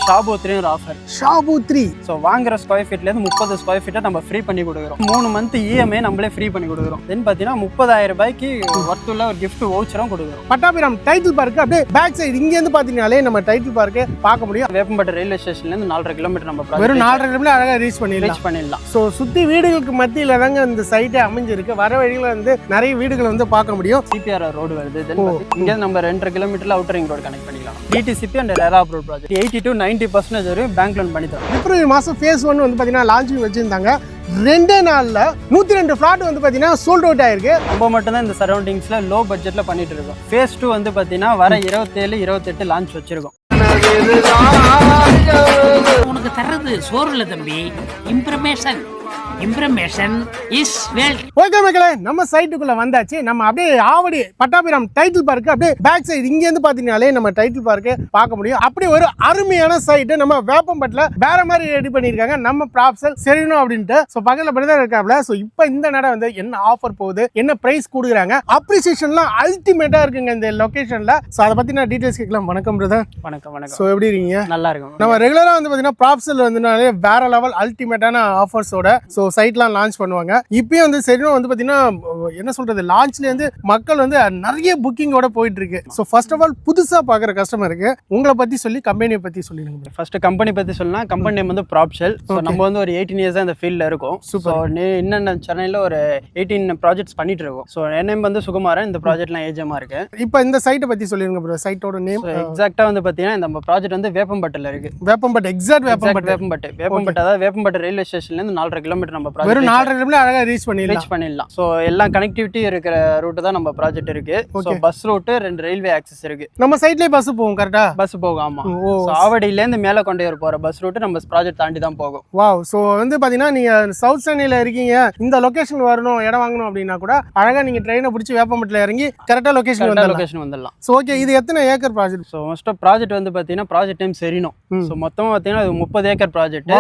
ஷாபூத்ரி ஒரு offer. ஷாபூத்ரி. So வாங்குற square ஃபீட்லேருந்து 30 ஸ்கொயர் ஃபீட்டை நம்ம ஃப்ரீ பண்ணி கொடுக்குறோம். 3 மந்த் இஎம்ஐ நம்மளே ஃப்ரீ பண்ணி கொடுக்குறோம். தென் பார்த்தீங்கன்னா 30,000 ரூபாய்க்கு ஒர்த்துள்ள ஒரு கிஃப்ட் வவுச்சரும் கொடுக்குறோம். பட்டாபிராம் டைட்டில் பார்க்கு அப்படியே பேக் சைடு இங்கேருந்து பார்த்தீங்கனாலே நம்ம டைட்டில் பார்க்கு பார்க்க முடியும். வேப்பம்பட்டு ரயில்வே ஸ்டேஷன்லேருந்து 4.5 கிலோமீட்டர் நம்ம வெறும் 4.5 கிலோமீட்டர் அழகாக ரீச் பண்ணிடலாம். ஸோ சுற்றி வீடுகளுக்கு மத்தியில் தாங்க இந்த சைட்டே அமைஞ்சிருக்கு. வர வழியில் வந்து நிறைய வீடுகள் வந்து பார்க்க முடியும். சிபிஆர் ரோடு வருது. இங்கே நம்ம 2.5 கிலோமீட்டர்ல அவுட்டர் ரிங் ரோடு கனெக்ட் பண்ணிக்கலாம். DTCP and RERA approve project 80 to 90% வரையும் பேங்க் லோன் பண்ணி தரோம். பிப்ரவரி மாதம் ஃபேஸ் 1 வந்து பார்த்தீங்கன்னா லான்ச்சிங் வச்சிருந்தாங்க. 2 நாளில் 102 ஃபிளாட் வந்து பார்த்தீங்கன்னா சோல்ட் அவுட் ஆயிருக்கு. நம்ம மட்டும் தான் இந்த சரௌண்டிங்ஸ்ல லோ பட்ஜெட்ல பண்ணிட்டு இருக்கோம். ஃபேஸ் 2 வந்து பார்த்தீங்கன்னா வர 27, 28 லான்ச் வச்சிருக்கோம். உனக்கு தர்றது சோறு இல்ல தம்பி, இம்ப்ரமேஷன். இம்ப்ரமேஷன் இஸ் வெல்த். ஓகே மக்களே, நம்ம சைட்டுக்குள்ள வந்தாச்சு. நம்ம அப்படியே ஆவடி பட்டாபிராம் டைட்டில் பார்க்கு அப்படியே பேக் சைடு இங்க இருந்து பாத்தீங்கனாலே நம்ம டைட்டில் பார்க்கு பார்க்க முடியும். அப்படி ஒரு அருமையான சைட்டு நம்ம வேப்பம்பட்டில் வேற மாதிரி ரெடி பண்ணியிருக்காங்க நம்ம ப்ராப்சல் சரிணும் அப்படின்ட்டு. ஸோ பக்கத்தில் படி தான் இருக்காப்ல. ஸோ இப்போ இந்த நட வந்து என்ன ஆஃபர் போகுது, என்ன பிரைஸ் கொடுக்குறாங்க, அப்ரிசியேஷன்லாம் அல்டிமேட்டா இருக்குங்க இந்த லொகேஷன்ல. ஸோ அதை பத்தி நான் டீடைல்ஸ் கேட்கலாம். வணக்கம் பிரதர். வணக்கம் வணக்கம். ஸோ எப்படி இருக்கீங்க? நல்லா இருக்கும். நம்ம ரெகுலரா வந்து பாத்தீங்கன்னா ப்ராப்சல் வந்துனாலே வேற லெவல் அல்டிமேட்டான ஆஃபர்ஸோட ஸோ சைட்லாம் லான்ச் பண்ணுவாங்க. இப்பயும் வந்து சரினும் வந்து பார்த்தீங்கன்னா என்ன சொல்றது, லான்ச்லேருந்து மக்கள் வந்து நிறைய புக்கிங்கோட போயிட்டு இருக்கு. ஸோ ஃபர்ஸ்ட் ஆஃப் ஆல் புதுசாக பார்க்குற கஸ்டமருக்கு உங்களை பற்றி சொல்லி கம்பெனியை பற்றி சொல்லிடுங்க. ஃபர்ஸ்ட் கம்பெனி பற்றி சொல்லலாம். கம்பெனி நேம் வந்து ப்ராப்சல். ஸோ நம்ம வந்து ஒரு 18 இயர்ஸ் இந்த ஃபீல்டில் இருக்கும். ஸோ என்னென்ன சென்னையில் ஒரு 18 ப்ராஜெக்ட்ஸ் பண்ணிட்டு இருக்கோம். ஸோ என் நேம் வந்து சுகுமாரன். இந்த ப்ராஜெக்ட்லாம் ஏஜமாக இருக்கு. இப்போ இந்த சைட்டை பற்றி சொல்லிடுங்க ப்ரோ. சைட்டோட நேம் எக்ஸாக்டாக வந்து பார்த்தீங்கன்னா நம்ம ப்ராஜெக்ட் வந்து வேப்பம்பட்டில் இருக்கு. வேப்பம்பட்டு எக்ஸாக்ட் வேப்பம்பட்டு அதாவது வேப்பம்பட்டு ரயில்வே ஸ்டேஷன்லேருந்து 4.5 கிலோமீட்டர் நம்ம ப்ராஜெக்ட் வெறும் 4.5 கிலோமீட்டர் அழகா ரீச் பண்ணிடலாம். ஸோ எல்லா கனெக்டிவிட்டி இருக்கிற ரூட் தான் நம்ம ப்ராஜெக்ட் இருக்கு. So bus route 2 railway access இருக்கு. நம்ம சைட்லயே பஸ் போகும். கரெக்டா பஸ் போகும். ஆமா. ஆவடியிலேருந்து மேலே கொண்டு வர போற பஸ் ரூட் நம்ம ப்ராஜெக்ட் தாண்டி தான் போகும். வாவ். ஸோ வந்து பாத்தீங்கன்னா நீங்க சவுத் சென்னையில இருக்கீங்க, இந்த லொகேஷன் வரணும், இடம் வாங்கணும் அப்படின்னா கூட அழகா நீங்க ட்ரெயினை பிடிச்சி வேப்பம்பட்டில் இறங்கி கரெக்டா லொகேஷன் வந்துடலாம். ஸோ ஓகே, இது எத்தனை acre project? So most of project வந்து பாத்தீங்கன்னா ப்ராஜெக்ட் டைம் சரிணும். ஸோ மொத்தமா பாத்தீங்கன்னா 30 ஏக்கர் ப்ராஜெக்ட்.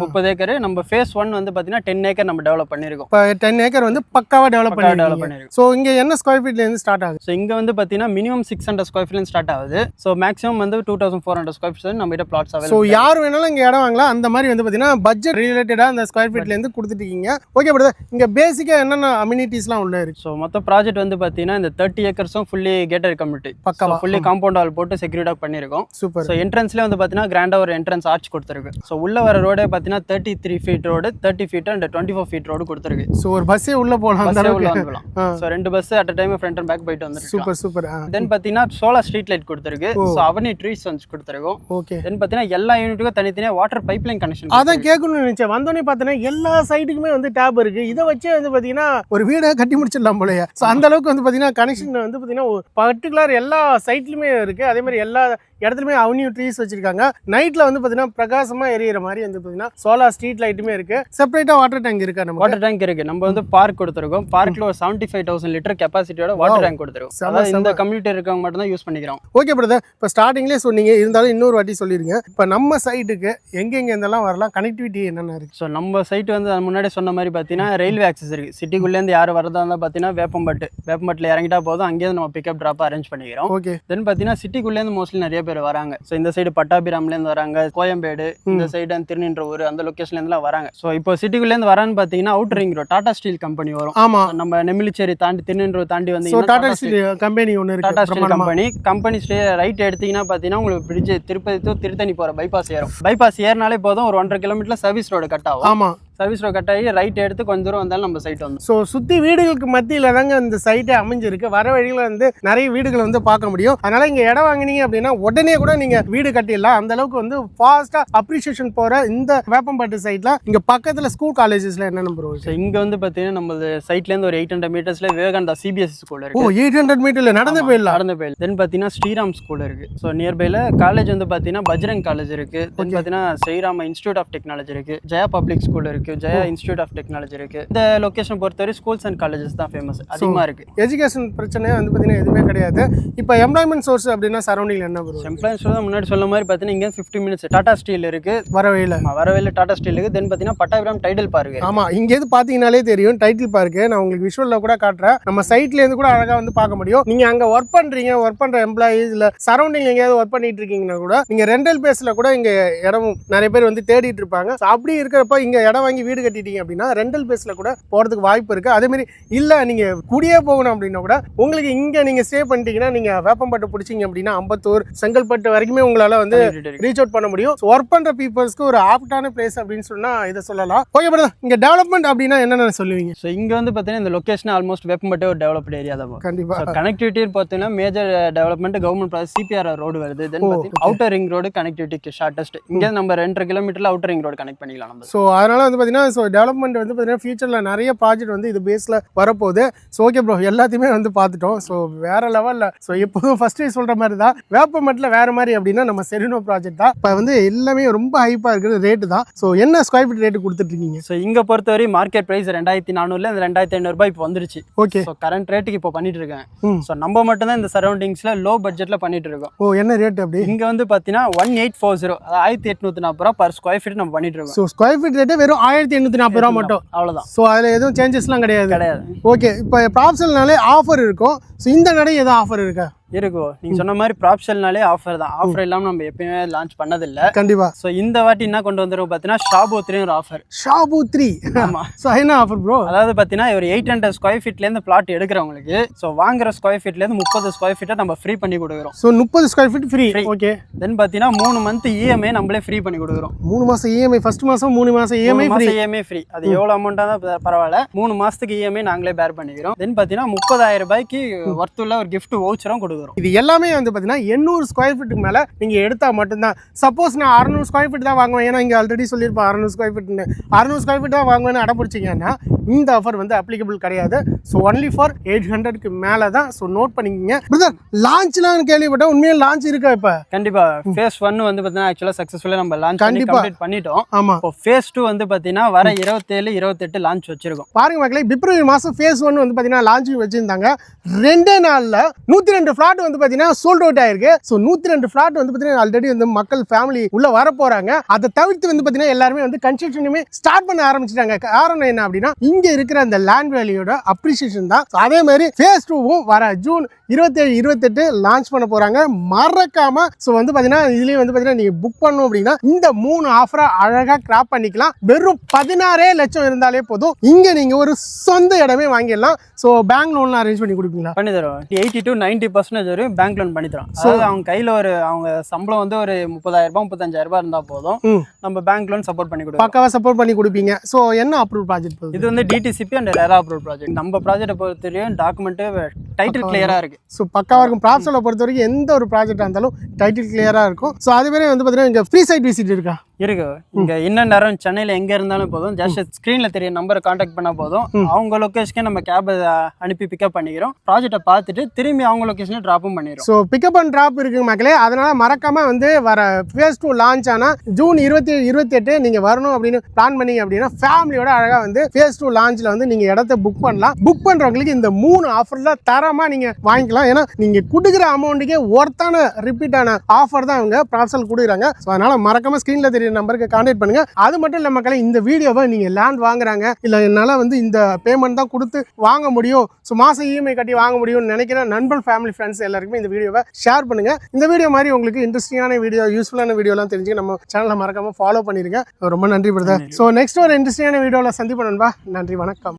30 ஏக்கர். நம்ம ஃபேஸ் 1 வந்து பாத்தீங்கன்னா 10 ஏக்கர் நம்ம டெவலப் பண்ணிருக்கோம். 10 ஏக்கர் வந்து பக்காவா டெவலப் பண்ணிருக்கோம். சோ இங்க என்ன ஸ்கொயர் ஃபீட்ல இருந்து ஸ்டார்ட் ஆகுது? சோ இங்க வந்து பாத்தீங்கன்னா மினிமம் 600 ஸ்கொயர் ஃபீட்ல ஸ்டார்ட் ஆகுது. சோ மேக்ஸிமம் வந்து 2400 ஸ்கொயர் ஃபீட் நம்ம கிட்ட பிளாட்ஸ் அவைலபிள். சோ யார் வேணாலும் இங்க இடம் வாங்கலாம். அந்த மாதிரி வந்து பாத்தீங்கன்னா பட்ஜெட் ரிலேட்டடா அந்த ஸ்கொயர் ஃபீட்ல இருந்து கொடுத்துட்டு இருக்கீங்க. ஓகே பிரதர், இங்க பேசிக்கா என்னென்ன அம்யூனிட்டிஸ்லாம் உள்ள இருக்கு? சோ மொத்த ப்ராஜெக்ட் வந்து பாத்தீங்கன்னா இந்த 30 ஏக்கர்ஸும் ஃபுல்லி கேட்டட் கம்யூனிட்டி. பக்காவா ஃபுல்லி காம்பவுண்ட் வால் போட்டு செக்யூரிட்டா பண்ணிருக்கோம். சூப்பர். சோ என்ட்ரன்ஸ்ல வந்து பாத்தீங்கன்னா கிராண்டா ஒரு என்ட்ரன்ஸ் ஆர்ச் கொடுத்திருக்கு. சோ உள்ள வர ரோடே பாத்தீங்கன்னா 33 feet road, 30 feet and 24 feet road கொடுத்திருக்கு. சோ ஒரு பஸ்ஸே உள்ள போலாம். அந்த அளவுக்கு so 2 bus at a time front and back போயிட்டு வந்துருக்கு. Super super. தென் பாத்தீங்கன்னா சோலார் ஸ்ட்ரீட் லைட் கொடுத்திருக்கு. சோ அவனி ட்ரீஸ் வந்து கொடுத்திருக்கோம். ஓகே. தென் பாத்தீங்கன்னா எல்லா யூனிட்டுக்கும் தனித்தனியா வாட்டர் பைப்லைன் கனெக்ஷன். அதான் கேட்கணும்னு நினைச்சேன். வந்தோடனே பார்த்தீங்கன்னா எல்லா சைட்டுக்குமே வந்து டேப் இருக்கு. இதை வச்சே வந்து பாத்தீங்கன்னா ஒரு வீடை கட்டி முடிச்சிடலாம் போலயே. ஸோ அந்த அளவுக்கு வந்து பாத்தீங்கன்னா கனெக்ஷன் வந்து பாத்தீங்கன்னா பர்டிகுலர் எல்லா சைட்லயுமே இருக்கு. அதே மாதிரி எல்லா இடத்துலயுமே அவனியூ ட்ரீஸ் வச்சிருக்காங்க. நைட்ல வந்து பாத்தீங்கன்னா பிரகாசமா எரியிற மாதிரி வந்து பாத்தீங்கன்னா சோலார் ஸ்ட்ரீட் லைட்டுமே இருக்கு. செப்பரேட்டா வாட்டர் டேங்க் இருக்கா? நம்ம வாட்டர் டேங்க் இருக்கு. நம்ம வந்து பார்க் கொடுத்துருக்கோம். பார்க்ல ஒரு 75,000 லிட்டர் கெப்பாசிட்டியோட வாட்டர் டேங்க் கொடுத்துருக்கோம். அதாவது இந்த கம்யூனிட்டி இருக்கவங்க மட்டும் தான் யூஸ் பண்ணிக்கிறோம். ஓகே பிரதர், இப்போ ஸ்டார்டிங்லேயே சொன்னீங்க, இருந்தாலும் இன்னொரு வாட்டி சொல்லிருங்க. இப்போ நம்ம சைட்டுக்கு எங்கெங்க இருந்தெல்லாம் வரலாம், கனெக்டிவிட்டி என்னென்ன இருக்கு? ஸோ நம்ம சைட் வந்து முன்னாடி சொன்ன மாதிரி பார்த்தீங்கன்னா ரயில்வே ஆக்சஸ் இருக்கு. சிட்டிக்குள்ளேருந்து யார் வரதா இருந்தால் பார்த்தீங்கன்னா வேப்பம்பட்டில் இறங்கிட்டா போதும், அங்கேயிருந்து நம்ம பிக்கப் ட்ராப் அரேஞ்ச் பண்ணிக்கிறோம். ஓகே. தென் பார்த்தீங்கன்னா சிட்டிக்குள்ளேருந்து மோஸ்ட்லி நிறைய பேர் வராங்க. ஸோ இந்த சைடு பட்டாபிராம்லேருந்து வராங்க, கோயம்பேடு, இந்த சைடு திருநின்றவூர், அந்த லொக்கேஷன்லேருந்துலாம் வராங்க. ஸோ இப்போ சிட்டிக்குள்ளேருந்து வரான்னு பார்த்தீங்கன்னா outer ring road Tata steel company வரும். ஆமா, நம்ம நெமிலிச்சேரி தாண்டி திருநின்றவூர் தாண்டி வந்து டாடா ஸ்டீல் கம்பெனி ஒன்று இருக்கு. டாடா ஸ்டீல் கம்பெனி ரைட் எடுத்தீங்கன்னா பார்த்தீங்கன்னா உங்களுக்கு பிரிட்ஜ் திருப்பதி டு திருத்தணி போகிற பைபாஸ் ஏறும். பைபாஸ் ஏறினாலே போதும், ஒரு 1.5 கிலோமீட்டர் சர்வீஸ் ரோடு கட் ஆகும். ஆமா, சர்வீஸ் ரோட் கட் ஆகி ரைட் எடுத்து கொஞ்சம் தூரம் வந்தாலும் நம்ம சைட் வந்து. ஸோ சுற்றி வீடுகளுக்கு மத்தியில் தாங்க இந்த சைட்டே அமைஞ்சிருக்கு. வர வழியில் வந்து நிறைய வீடுகளை வந்து பார்க்க முடியும். அதனால இங்கே இடம் வாங்கினீங்க அப்படின்னா உடனே கூட நீங்க வீடு கட்டிடலாம். அந்த அளவுக்கு வந்து ஃபாஸ்டா அப்ரிசியேஷன் போற இந்த வேப்பம்பட்டு சைட்ல இங்க பக்கத்துல ஸ்கூல் காலேஜஸ்ல என்னென்ன ப்ரோ? இங்க வந்து பாத்தீங்கன்னா நம்ம சைட்ல இருந்து ஒரு 800 மீட்டர்ஸ்ல விவேகானந்தா சிபிஎஸ்சி ஸ்கூல் இருக்கு. ஓ, 800 மீட்டர்ல நடந்து போயிடலாம். தென் பாத்தீங்கன்னா ஸ்ரீராம் ஸ்கூல் இருக்கு. ஸோ நியர்பைல காலேஜ் வந்து பாத்தீங்கன்னா பஜ்ரங் காலேஜ் இருக்கு. தென் பாத்தீங்கன்னா ஸ்ரீராம் இன்ஸ்டியூட் ஆஃப் டெக்னாலஜி இருக்கு. ஜெயா பப்ளிக் ஸ்கூல் இருக்கு. இருக்கு, ஜெயா இன்ஸ்டியூட் ஆஃப் டெக்னாலஜி இருக்கு. இந்த லொகேஷன் பொறுத்தவரை ஸ்கூல்ஸ் அண்ட் காலேஜஸ் தான் ஃபேமஸ் அதிகமாக இருக்கு. எஜுகேஷன் பிரச்சனை வந்து பார்த்தீங்கன்னா எதுவுமே கிடையாது. இப்போ எம்ப்ளாய்மெண்ட் சோர்ஸ் அப்படின்னா சரௌண்டிங் என்ன வரும்? எம்ப்ளாய்மெண்ட் சோர்ஸ் முன்னாடி சொல்ல மாதிரி பார்த்தீங்கன்னா இங்கே 50 மினிட்ஸ் டாடா ஸ்டீல் இருக்கு, வரவேல டாடா ஸ்டீல் இருக்கு. தென் பார்த்தீங்கன்னா பட்டாபிராம் டைட்டில் பார்க். ஆமா, இங்கேருந்து பார்த்தீங்கன்னாலே தெரியும் டைட்டில் பார்க்கு. நான் உங்களுக்கு விஷுவலில் கூட காட்டுறேன். நம்ம சைட்லேருந்து கூட அழகாக வந்து பார்க்க முடியும். நீங்கள் அங்கே ஒர்க் பண்ணுற எம்ப்ளாயீஸ் இல்லை சரௌண்டிங் எங்கேயாவது ஒர்க் பண்ணிட்டு இருக்கீங்கன்னா கூட நீங்கள் ரெண்டல் பேஸில் கூட இங்கே இடம் நிறைய பேர் வந்து தேடிட்டு இருப்பாங்க. ஸோ அப்படி இருக்கிறப்ப இங்கே இடம் வாங்கி வீடு கட்டிட்டீங்க அப்படின்னா ரெண்டல் பேஸில் கூட போகிறதுக்கு வாய்ப்பு இருக்குது. அதேமாதிரி இல்லை நீங்கள் குடியே போகணும் அப்படின்னா கூட உங்களுக்கு இங்கே நீங்கள் ஸ்டே பண்ணிட்டீங்கன்னா நீங்கள் வேப்பம்பட்டு பிடிச்சிங்க அப்படின்னா அம்பத்தூர் செங்கல்பட்டு வரைக்குமே உங்களால் வந்து ரீச் அவுட் பண்ண முடியும். ஒர்க் பண்ணுற பீப்புள்ஸ்க்கு ஒரு ஆப்டான பிளேஸ் அப்படின்னு சொன்னால் இதை சொல்லலாம். ஓகே பிரதர், இங்கே டெவலப்மெண்ட் அப்படின்னா என்னென்ன சொல்லுவீங்க? ஸோ இங்கே வந்து பார்த்தீங்கன்னா இந்த லொக்கேஷன் ஆல்மோஸ்ட் வேப்பம்பட்டு ஒரு டெவலப்டு ஏரியா தான். கண்டிப்பாக கனெக்டிவிட்டின்னு பார்த்தீங்கன்னா major development government project CPR road வருது. தென் பார்த்தீங்கன்னா அவுட்டர் ரிங் ரோடு கனெக்டிவிட்டிக்கு ஷார்ட்டஸ்ட். இங்கே நம்ம 2.5 கிலோமீட்டரில் அவுட்டர் ரிங் ரோடு கனெக்ட் பண்ணிக்கலாம் நம்ம. ஸோ அதனால வந்து பார்த்தீங்கன்னா ஸோ டெவலப்மெண்ட் வந்து பார்த்தீங்கன்னா ஃபியூச்சரில் நிறைய ப்ராஜெக்ட் வந்து இது பேஸில் வரப்போகுது. ஸோ ஓகே ப்ரோ, எல்லாத்தையுமே வந்து பார்த்துட்டோம். ஸோ வேற லெவலில் ஸோ எப்போதும் ஃபர்ஸ்டே சொல்கிற மாதிரி தான் வேப்பம்பட்டில் வேற மாதிரி அப்படின்னா நம்ம செரினோ ப்ராஜெக்ட் தான். இப்போ வந்து எல்லாமே ரொம்ப ஹைப்பாக இருக்கிறது ரேட்டு தான். ஸோ என்ன ஸ்கொயர் ஃபீட் ரேட்டு கொடுத்துட்ருக்கீங்க? ஸோ இங்கே பொறுத்தவரை மார்க்கெட் ப்ரைஸ் 2400 இந்த 2500 இப்போ வந்துருச்சு. ஓகே, ஸோ கரண்ட் ரேட்டுக்கு இப்போ பண்ணிட்டு இருக்கேன். ஸோ நம்ம மட்டும் தான் இந்த சரௌண்டிங்ஸில் லோ பட்ஜெட்டில் பண்ணிட்டு இருக்கோம். ஓ, என்ன ரேட் அப்படி? இங்கே வந்து பார்த்தீங்கன்னா 1840, அதாவது 1840 ரூபா பர் ஸ்கொயர் ஃபீட் நம்ம பண்ணிட்டு இருக்கோம். ஸோ ஸ்கொயர் ஃபீட் ரேட்டு வெறும் 1840 ரூபா மட்டும், அவ்வளோதான். ஸோ அதில் எதுவும் சேஞ்சஸ்லாம் கிடையாது. கிடையாது. ஓகே, இப்போ ப்ராப்ஷல்னாலே ஆஃபர் இருக்கும். ஸோ இந்த நடை எதுவும் ஆஃபர் இருக்கா? இருக்கும். நீங்க சொன்ன மாதிரி ப்ராப்ஷல்னாலே ஆஃபர் தான். ஆஃபர் இல்லாமல் நம்ம எப்பயுமே லான்ச் பண்ணதில்லை. கண்டிப்பா. ஸோ இந்த வாட்டி என்ன கொண்டு வந்துடும் பார்த்தீங்கன்னா ஷாபு 3 ஒரு ஆஃபர். ஷாபு 3. ஆமாம். ஸோ என்ன ஆஃபர் ப்ரோ? அதாவது பார்த்தீங்கன்னா ஒரு 800 ஸ்கொயர் ஃபீட்லேருந்து பிளாட் எடுக்கிறவங்களுக்கு ஸோ வாங்குற ஸ்கொயர் ஃபீட்லேருந்து 30 ஸ்கொயர் ஃபீட்டை நம்ம ஃப்ரீ பண்ணி கொடுக்குறோம். So 30 square feet free. Okay. Then பார்த்தீங்கன்னா 3 மந்த் EMI நம்மளே ஃப்ரீ பண்ணி கொடுக்குறோம். 3 மாதம் EMI, ஃபர்ஸ்ட் மாதம் 3 மாதம் EMI ஃப்ரீ. EMI free. அது எவ்வளோ அமௌண்ட்டாக தான் பரவாயில்ல, 3 மாதத்துக்கு EMI நாங்களே பேர் பண்ணிக்கிறோம். தென் பார்த்தீங்கன்னா 30,000 ரூபாய்க்கு ஒர்த்துள்ள ஒரு கிஃப்ட் வவுச்சரும் கொடுக்குறோம். இது எல்லாமே வந்து பார்த்தீங்கன்னா 800 ஸ்கொயர் ஃபீட்டுக்கு மேலே நீங்கள் எடுத்தால் மட்டும்தான். சப்போஸ் நான் 600 ஸ்கொயர் ஃபீட் தான் வாங்குவேன், ஏன்னா இங்கே ஆல்ரெடி சொல்லியிருப்பேன் 600 ஸ்கொயர் ஃபீட்னு, 600 ஸ்கொயர் ஃபீட் தான் வாங்குவேன்னு அடப்பிடிச்சிங்கன்னா இந்த ஆஃபர் வந்து அப்ளிகபிள் கிடையாது. ஸோ ஒன்லி ஃபார் 800க்கு மேலே தான். ஸோ நோட் பண்ணிக்கிங்க. பிரதர், லான்ச்லாம் கேள்விப்பட்டேன், உண்மையாக லான்ச் இருக்கா? இப்போ கண்டிப்பாக ஃபேஸ் 1 வந்து பார்த்தீங்கன்னா ஆக்சுவலாக சக்ஸஸ்ஃபுல்லாக நம்ம லான்ச் கம்ப்ளீட் பண்ணிட்டோம். ஆமாம். இப்போ ஃபேஸ் 2 வந்து பார்த்தீங்கன்னா வர 27, 28 லான்ச் வச்சிருக்கோம். பாருங்க மக்களே, பிப்ரவரி மாதம் ஃபேஸ் 1 வந்து பார்த்தீங்கன்னா லான்ச்சிங் வச்சிருந்தாங்க. 2 நாளில் 102 ஃபிளாட் வந்து பார்த்தீங்கன்னா சோல்ட் அவுட் ஆயிருக்கு. ஸோ 102 ஃபிளாட் வந்து பார்த்தீங்கன்னா ஆல்ரெடி வந்து மக்கள் ஃபேமிலி உள்ள வர போறாங்க. அதை தவிர்த்து வந்து பார்த்தீங்கன்னா எல்லாருமே வந்து கன்ஸ்ட்ரக்ஷனுமே ஸ்டார்ட் பண்ண ஆரம்பிச்சிட்டாங்க. காரணம் என்ன அப்படின்னா இங்க இருக்கிற அந்த லேண்ட் வேல்யூட அப்ரிசியேஷன் தான். அதே மாதிரி ஃபேஸ் 2வும் வர ஜூன் 27, 28 லான்ச் பண்ண போறாங்க. மறக்காம ஸோ வந்து பார்த்தீங்கன்னா இதுலேயும் வந்து பார்த்தீங்கன்னா நீங்க புக் பண்ணணும் அப்படின்னா இந்த 3 ஆஃபரை அழகா கிராப் பண்ணிக்கலாம். வெறும் 16 லட்சம் இருந்தாலே போதும், இங்க நீங்க ஒரு சொந்த இடமே வாங்கிடலாம். ஸோ பேங்க் லோன்லாம் அரேஞ்ச் பண்ணி கொடுப்பீங்களா? பண்ணி தரோம். 80 to 90% வரையும் பேங்க் லோன் பண்ணி தரோம். ஸோ அவங்க கையில் அவங்க சம்பளம் வந்து ஒரு 30,000 ரூபாய் 35,000 ரூபாய் இருந்தால் போதும், நம்ம பேங்க் லோன் சப்போர்ட் பண்ணி கொடுப்போம். பக்காவா சப்போர்ட் பண்ணி கொடுப்பீங்க. ஸோ என்ன அப்ரூவ் ப்ராஜெக்ட்? இது வந்து DTCP and RERA approve project. நம்ம ப்ராஜெக்ட்டை பொறுத்தவரையும் டாக்குமெண்ட்டு டைட்டில் கிளியராக இருக்கு. ஸோ பக்காவாக இருக்கும். ப்ராப்ஸலை பொறுத்த வரைக்கும் எந்த ஒரு ப்ராஜெக்டாக இருந்தாலும் டைட்டில் கிளியராக இருக்கும். ஸோ அதுமாதிரி வந்து பார்த்தீங்கன்னா இங்கே ஃப்ரீ சைட் விசிட் இருக்கா? இருக்கு. இங்க இன்னும் நேரம் சென்னையில் எங்கே இருந்தாலும் போதும், ஜஸ்ட் ஸ்க்ரீனில் தெரிய நம்பரை காண்டாக்ட் பண்ணால் போதும். அவங்க லொக்கேஷனுக்கே நம்ம கேப் அனுப்பி பிக்கப் பண்ணிக்கிறோம். ப்ராஜெக்டை பார்த்துட்டு திரும்பி அவங்க லொக்கேஷனில் ட்ராப்பும் பண்ணிடுறோம். ஸோ பிக்கப் அண்ட் ட்ராப் இருக்குங்க மக்களே. அதனால மறக்காம வந்து வர ஃபேஸ் 2 லான்ச் ஆனால் ஜூன் 27, 28 நீங்கள் வரணும் அப்படின்னு பிளான் பண்ணீங்க அப்படின்னா ஃபேமிலியோட அழகாக வந்து ஃபேஸ் 2 லான்ச்சில் வந்து நீங்கள் இடத்த புக் பண்ணலாம். புக் பண்ணுறவங்களுக்கு இந்த 3 ஆஃபரில் தரமாக நீங்கள் வாங்கிக்கலாம். ஏன்னா நீங்கள் கொடுக்குற அமௌண்ட்டுக்கே ஒர்த்தான ரிப்பீட்டான ஆஃபர் தான் அவங்க ப்ராப்ஸல் கொடுக்குறாங்க. ஸோ அதனால் மறக்காம ஸ்க்ரீனில் தெரிய நம்பருக்கு கான்டாக்ட் பண்ணுங்க. அது மட்டும் இல்லை மக்களே, இந்த வீடியோவை நீங்கள் லேண்ட் வாங்குறாங்க இல்லை என்னால் வந்து இந்த பேமெண்ட் தான் கொடுத்து வாங்க முடியும், ஸோ மாதம் EMI கட்டி வாங்க முடியும்னு நினைக்கிற நண்பர் ஃபேமிலி ஃப்ரெண்ட்ஸ் எல்லாருக்குமே இந்த வீடியோவை ஷேர் பண்ணுங்க. இந்த வீடியோ மாதிரி உங்களுக்கு இன்ட்ரெஸ்டிங்கான வீடியோ, யூஸ்ஃபுல்லான வீடியோலாம் தெரிஞ்சுக்க நம்ம சேனலை மறக்காம ஃபாலோ பண்ணிருங்க. ரொம்ப நன்றி பிரதர். ஸோ நெக்ஸ்ட் ஒரு இன்ட்ரெஸ்டிங்கான வீடியோவில் சந்திப்போம் நண்பா. நன்றி, வணக்கம்.